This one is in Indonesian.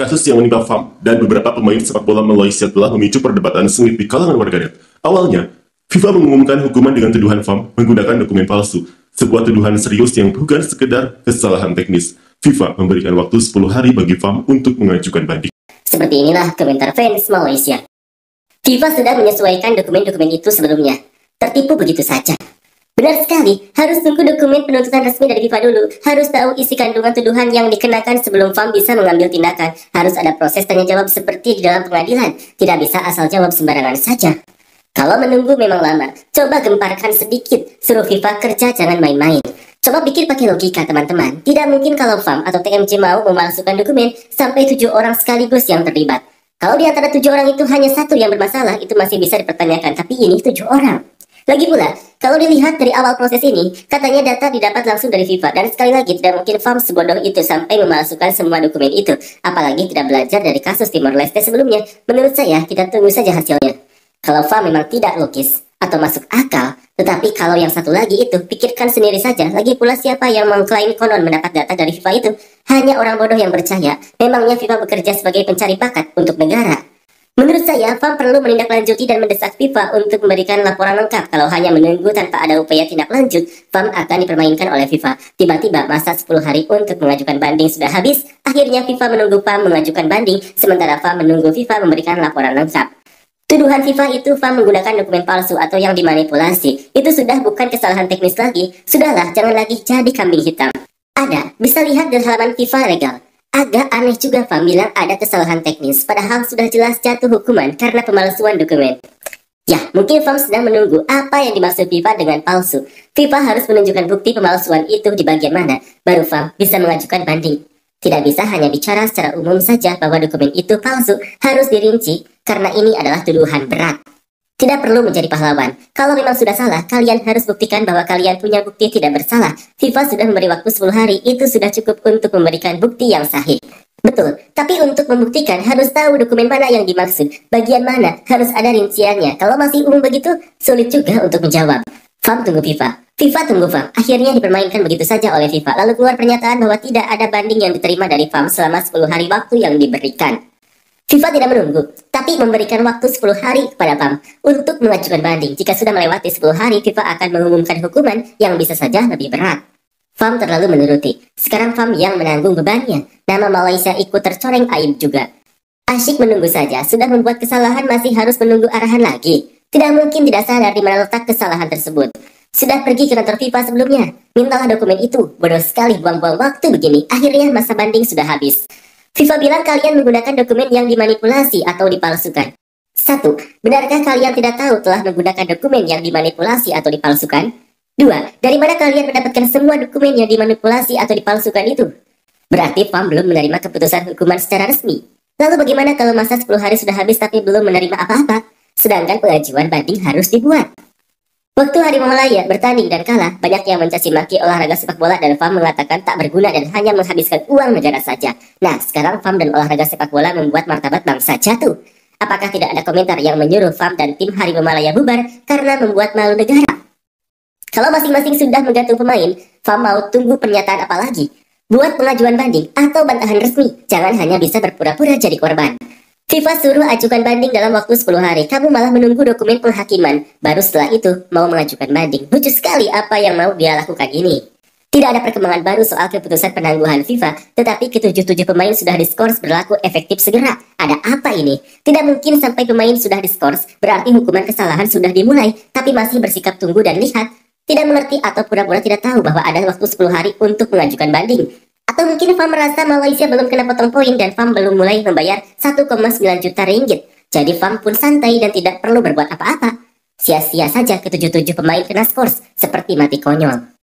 Kasus yang menimpa FAM dan beberapa pemain sepak bola Malaysia telah memicu perdebatan sengit di kalangan warganet. Awalnya, FIFA mengumumkan hukuman dengan tuduhan FAM menggunakan dokumen palsu, sebuah tuduhan serius yang bukan sekedar kesalahan teknis. FIFA memberikan waktu 10 hari bagi FAM untuk mengajukan banding. Seperti inilah komentar fans Malaysia. FIFA sudah menyesuaikan dokumen-dokumen itu sebelumnya. Tertipu begitu saja. Benar sekali, harus tunggu dokumen penuntutan resmi dari FIFA dulu. Harus tahu isi kandungan tuduhan yang dikenakan sebelum FAM bisa mengambil tindakan. Harus ada proses tanya jawab seperti di dalam pengadilan. Tidak bisa asal jawab sembarangan saja. Kalau menunggu memang lama, coba gemparkan sedikit. Suruh FIFA kerja, jangan main-main. Coba pikir pakai logika teman-teman. Tidak mungkin kalau FAM atau TMJ mau memalsukan dokumen sampai 7 orang sekaligus yang terlibat. Kalau di antara 7 orang itu hanya 1 yang bermasalah, itu masih bisa dipertanyakan. Tapi ini 7 orang. Lagi pula, kalau dilihat dari awal proses ini, katanya data didapat langsung dari FIFA. Dan sekali lagi, tidak mungkin FAM sebodoh itu sampai memalsukan semua dokumen itu. Apalagi tidak belajar dari kasus Timor Leste sebelumnya. Menurut saya, kita tunggu saja hasilnya. Kalau FAM memang tidak logis atau masuk akal, tetapi kalau yang satu lagi itu, pikirkan sendiri saja. Lagi pula siapa yang mengklaim konon mendapat data dari FIFA itu? Hanya orang bodoh yang percaya. Memangnya FIFA bekerja sebagai pencari bakat untuk negara? Menurut saya, FAM perlu menindaklanjuti dan mendesak FIFA untuk memberikan laporan lengkap. Kalau hanya menunggu tanpa ada upaya tindak lanjut, FAM akan dipermainkan oleh FIFA. Tiba-tiba masa 10 hari untuk mengajukan banding sudah habis. Akhirnya FIFA menunggu FAM mengajukan banding, sementara FAM menunggu FIFA memberikan laporan lengkap. Tuduhan FIFA itu FAM menggunakan dokumen palsu atau yang dimanipulasi. Itu sudah bukan kesalahan teknis lagi. Sudahlah, jangan lagi jadi kambing hitam. Ada, bisa lihat di halaman FIFA legal. Agak aneh juga FAM bilang ada kesalahan teknis, padahal sudah jelas jatuh hukuman karena pemalsuan dokumen. Ya, mungkin FAM sedang menunggu apa yang dimaksud FIFA dengan palsu. FIFA harus menunjukkan bukti pemalsuan itu di bagian mana, baru FAM bisa mengajukan banding. Tidak bisa hanya bicara secara umum saja bahwa dokumen itu palsu, harus dirinci karena ini adalah tuduhan berat. Tidak perlu menjadi pahlawan. Kalau memang sudah salah, kalian harus buktikan bahwa kalian punya bukti tidak bersalah. FIFA sudah memberi waktu 10 hari, itu sudah cukup untuk memberikan bukti yang sahih. Betul, tapi untuk membuktikan harus tahu dokumen mana yang dimaksud, bagian mana, harus ada rinciannya. Kalau masih umum begitu, sulit juga untuk menjawab. FAM tunggu FIFA, FIFA tunggu FAM. Akhirnya dipermainkan begitu saja oleh FIFA. Lalu keluar pernyataan bahwa tidak ada banding yang diterima dari FAM selama 10 hari waktu yang diberikan. FIFA tidak menunggu, tapi memberikan waktu 10 hari kepada FAM untuk mengajukan banding. Jika sudah melewati 10 hari, FIFA akan mengumumkan hukuman yang bisa saja lebih berat. FAM terlalu menuruti. Sekarang FAM yang menanggung bebannya. Nama Malaysia ikut tercoreng aib juga. Asyik menunggu saja, sudah membuat kesalahan masih harus menunggu arahan lagi. Tidak mungkin tidak sadar di mana letak kesalahan tersebut. Sudah pergi ke kantor FIFA sebelumnya. Mintalah dokumen itu. Bodoh sekali buang-buang waktu begini. Akhirnya masa banding sudah habis. FIFA bilang kalian menggunakan dokumen yang dimanipulasi atau dipalsukan. 1. Benarkah kalian tidak tahu telah menggunakan dokumen yang dimanipulasi atau dipalsukan? 2. Dari mana kalian mendapatkan semua dokumen yang dimanipulasi atau dipalsukan itu? Berarti FAM belum menerima keputusan hukuman secara resmi. Lalu bagaimana kalau masa 10 hari sudah habis tapi belum menerima apa-apa? Sedangkan pengajuan banding harus dibuat. Waktu Harimau Malaya bertanding dan kalah, banyak yang mencaci maki olahraga sepak bola dan FAM mengatakan tak berguna dan hanya menghabiskan uang negara saja. Nah, sekarang FAM dan olahraga sepak bola membuat martabat bangsa jatuh. Apakah tidak ada komentar yang menyuruh FAM dan tim Harimau Malaya bubar karena membuat malu negara? Kalau masing-masing sudah menggantung pemain, FAM mau tunggu pernyataan apa lagi? Buat pengajuan banding atau bantahan resmi, jangan hanya bisa berpura-pura jadi korban. FIFA suruh ajukan banding dalam waktu 10 hari. Kamu malah menunggu dokumen penghakiman. Baru setelah itu mau mengajukan banding. Lucu sekali apa yang mau dia lakukan ini. Tidak ada perkembangan baru soal keputusan penangguhan FIFA, tetapi ke-7 pemain sudah diskors berlaku efektif segera. Ada apa ini? Tidak mungkin sampai pemain sudah diskors, berarti hukuman kesalahan sudah dimulai, tapi masih bersikap tunggu dan lihat. Tidak mengerti atau pura-pura tidak tahu bahwa ada waktu 10 hari untuk mengajukan banding. Atau mungkin FAM merasa Malaysia belum kena potong poin dan FAM belum mulai membayar 1,9 juta ringgit. Jadi FAM pun santai dan tidak perlu berbuat apa-apa. Sia-sia saja ke-7 pemain kena skors, seperti mati konyol.